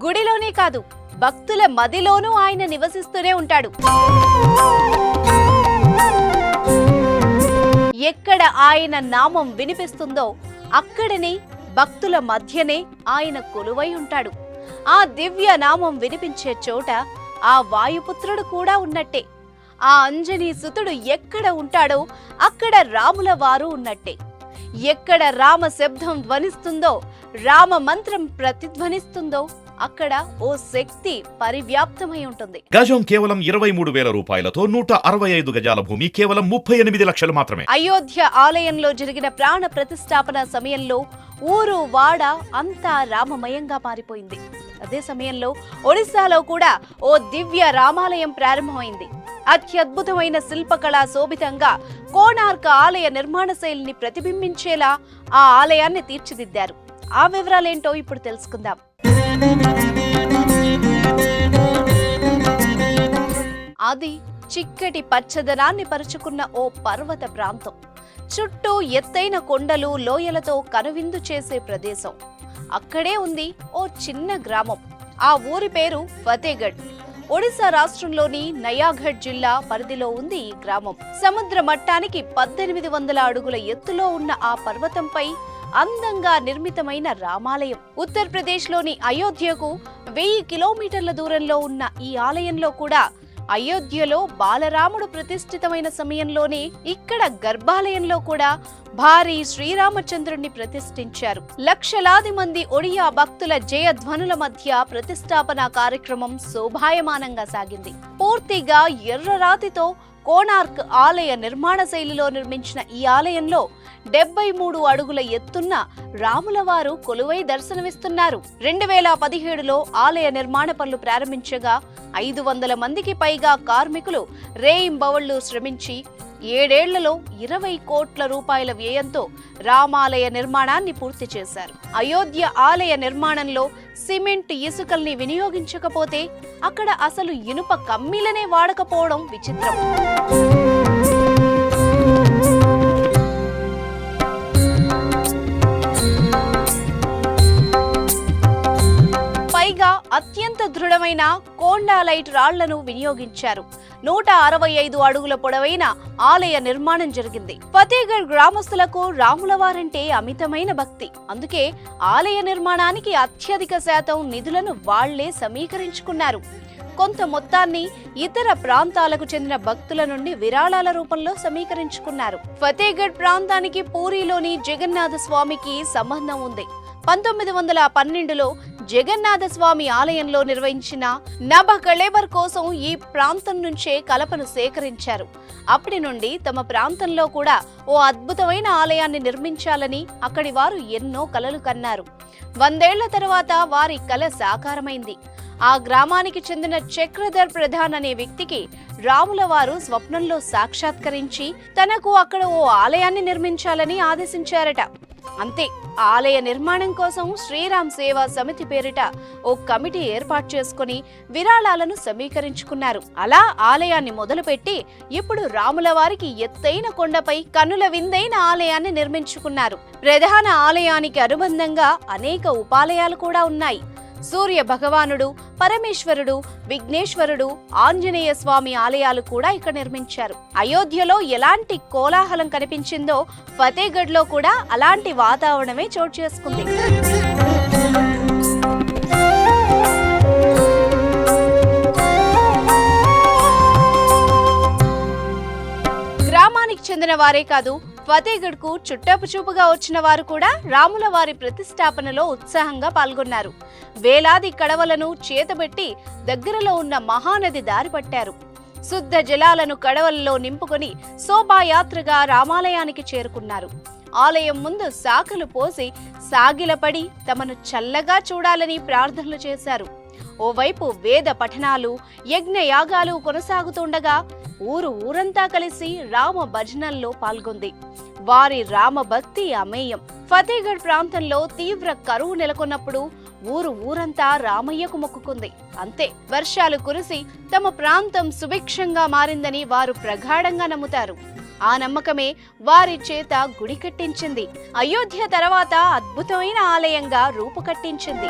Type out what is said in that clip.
గుడిలోనే కాదు, భక్తుల మదిలోనూ ఆయన నివసిస్తూనే ఉంటాడు. ఎక్కడ ఆయన నామం వినిపిస్తుందో అక్కడనే భక్తుల మధ్యనే ఆయన కొలువై ఉంటాడు. ఆ దివ్య నామం వినిపించే చోట ఆ వాయుపుత్రుడు కూడా ఉన్నట్టే. ఆ అంజనీ సుతుడు ఎక్కడ ఉంటాడో అక్కడ రాముల వారు ఉన్నట్టే. ఎక్కడ రామ శబ్దం ధ్వనిస్తుందో, రామ మంత్రం ప్రతిధ్వనిస్తుందో అక్కడ ఓ శక్తి పరివ్యాప్తమై ఉంటుంది. గజం కేవలం 23,000 రూపాయలతో 165 గజాల భూమి కేవలం 38 లక్షలు మాత్రమే. అయోధ్య ఆలయంలో జరిగిన ప్రాణ ప్రతిష్టాపన సమయంలో ఊరు వాడ అంతా రామమయంగా మారిపోయింది. అదే సమయంలో ఒడిశాలో కూడా ఓ దివ్య రామాలయం ప్రారంభమైంది. అత్యద్భుతమైన శిల్పకళా శోభితంగా కోణార్క ఆలయ నిర్మాణ శైలిని ప్రతిబింబించేలా ఆ ఆలయాన్ని తీర్చిదిద్దారు. ఆ వివరాలేంటో ఇప్పుడు తెలుసుకుందాం. అది చిక్కటి పచ్చదనాన్ని పరుచుకున్న ఓ పర్వత ప్రాంతం. చుట్టూ ఎత్తైన కొండలు, లోయలతో కనువిందు చేసే ప్రదేశం. అక్కడే ఉంది ఓ చిన్న గ్రామం. ఆ ఊరి పేరు ఫతేగఢ్. ఒడిశా రాష్ట్రంలోని నయాగఢ్ జిల్లా పరిధిలో ఉంది ఈ గ్రామం. సముద్ర మట్టానికి 1800 అడుగుల ఎత్తులో ఉన్న ఆ పర్వతంపై అందంగా నిర్మితమైన రామాలయం. ఉత్తరప్రదేశ్ లోని అయోధ్యకు 1000 కిలోమీటర్ల దూరంలో ఉన్న ఈ ఆలయంలో కూడా అయోధ్యలో బాలరాముడు ప్రతిష్ఠితమైన సమయంలోనే ఇక్కడ గర్భాలయంలో కూడా భారీ శ్రీరామచంద్రుణ్ణి ప్రతిష్ఠించారు. లక్షలాది మంది ఒడియా భక్తుల జయధ్వనుల మధ్య ప్రతిష్టాపన కార్యక్రమం శోభాయమానంగా సాగింది. పూర్తిగా ఎర్రరాతితో కోణార్క్ ఆలయ నిర్మాణ శైలిలో నిర్మించిన ఈ ఆలయంలో 73 అడుగుల ఎత్తున్న రాములవారు కొలువై దర్శనమిస్తున్నారు. 2017లో ఆలయ నిర్మాణ పనులు ప్రారంభించగా 500 మందికి పైగా కార్మికులు రేయింబవళ్లు శ్రమించి 7 ఏళ్లలో 20 కోట్ల రూపాయల వ్యయంతో రామాలయ నిర్మాణాన్ని పూర్తి చేశారు. అయోధ్య ఆలయ నిర్మాణంలో సిమెంట్, ఇసుకల్ని వినియోగించకపోతే అక్కడ అసలు ఇనుప కమ్మీలనే వాడకపోవడం విచిత్రం. పైగా అత్యంత దృఢమైన కోండాలైట్ రాళ్లను వినియోగించారు. 165 అడుగుల పొడవైన ఆలయ నిర్మాణం జరిగింది. ఫతేగఢ్ గ్రామస్తులకు రాములవారంటే అమితమైన భక్తి. అందుకే ఆలయ నిర్మాణానికి అత్యధిక శాతం నిధులను వాళ్లే సమీకరించుకున్నారు. కొంత మొత్తాన్ని ఇతర ప్రాంతాలకు చెందిన భక్తుల నుండి విరాళాల రూపంలో సమీకరించుకున్నారు. ఫతేగఢ్ ప్రాంతానికి పూరిలోని జగన్నాథ స్వామికి సంబంధం ఉంది. 1912లో జగన్నాథ స్వామి ఆలయంలో నిర్వహించిన నభ కళేబర్ కోసం ఈ ప్రాంతం నుంచే కలపను సేకరించారు. అప్పటి నుండి తమ ప్రాంతంలో కూడా ఓ అద్భుతమైన ఆలయాన్ని నిర్మించాలని అక్కడి వారు ఎన్నో కలలు కన్నారు. 100 ఏళ్ల తర్వాత వారి కల సాకారమైంది. ఆ గ్రామానికి చెందిన చక్రధర్ ప్రధాన్ అనే వ్యక్తికి రాములవారు స్వప్నంలో సాక్షాత్కరించి తనకు అక్కడ ఓ ఆలయాన్ని నిర్మించాలని ఆదేశించారట. అంతే, ఆలయ నిర్మాణం కోసం శ్రీరామ్ సేవా సమితి పేరిట ఓ కమిటీ ఏర్పాటు చేసుకుని విరాళాలను సమీకరించుకున్నారు. అలా ఆలయాన్ని మొదలుపెట్టి ఇప్పుడు రాములవారికి ఎత్తైన కొండపై కన్నుల విందైన ఆలయాన్ని నిర్మించుకున్నారు. ప్రధాన ఆలయానికి అనుబంధంగా అనేక ఉపాలయాలు కూడా ఉన్నాయి. సూర్య భగవానుడు, పరమేశ్వరుడు, విఘ్నేశ్వరుడు, ఆంజనేయ స్వామి ఆలయాలు కూడా ఇక్కడ నిర్మించారు. అయోధ్యలో ఎలాంటి కోలాహలం కనిపించిందో ఫతేగఢ్ లో కూడా అలాంటి వాతావరణమే చోటు చేసుకుంది. గ్రామానికి చెందిన వారే కాదు, ఫతేగఢ్ కు చుట్టపుచూపుగా వచ్చిన వారు కూడా రాముల వారి ప్రతిష్టాపనలో ఉత్సాహంగా పాల్గొన్నారు. వేలాది కడవలను చేతబెట్టి దగ్గరలో ఉన్న మహానది దారి పట్టారు. శుద్ధ జలాలను కడవలలో నింపుకొని శోభాయాత్రగా రామాలయానికి చేరుకున్నారు. ఆలయం ముందు శాఖలు పోసి సాగిలపడి తమను చల్లగా చూడాలని ప్రార్థనలు చేశారు. ఓవైపు వేద పఠనాలు, యజ్ఞ యాగాలు కొనసాగుతుండగా ఊరంతా కలిసి రామ భజనల్లో పాల్గొంది. వారి రామ భక్తి అమేయం. ఫతేగఢ్ ప్రాంతంలో తీవ్ర కరువు నెలకొన్నప్పుడు ఊరంతా రామయ్యకు మొక్కుకుంది. అంతే, వర్షాలు కురిసి తమ ప్రాంతం సుభిక్షంగా మారిందని వారు ప్రగాఢంగా నమ్ముతారు. ఆ నమ్మకమే వారి చేత గుడి కట్టించింది. అయోధ్య తర్వాత అద్భుతమైన ఆలయంగా రూపుకట్టించింది.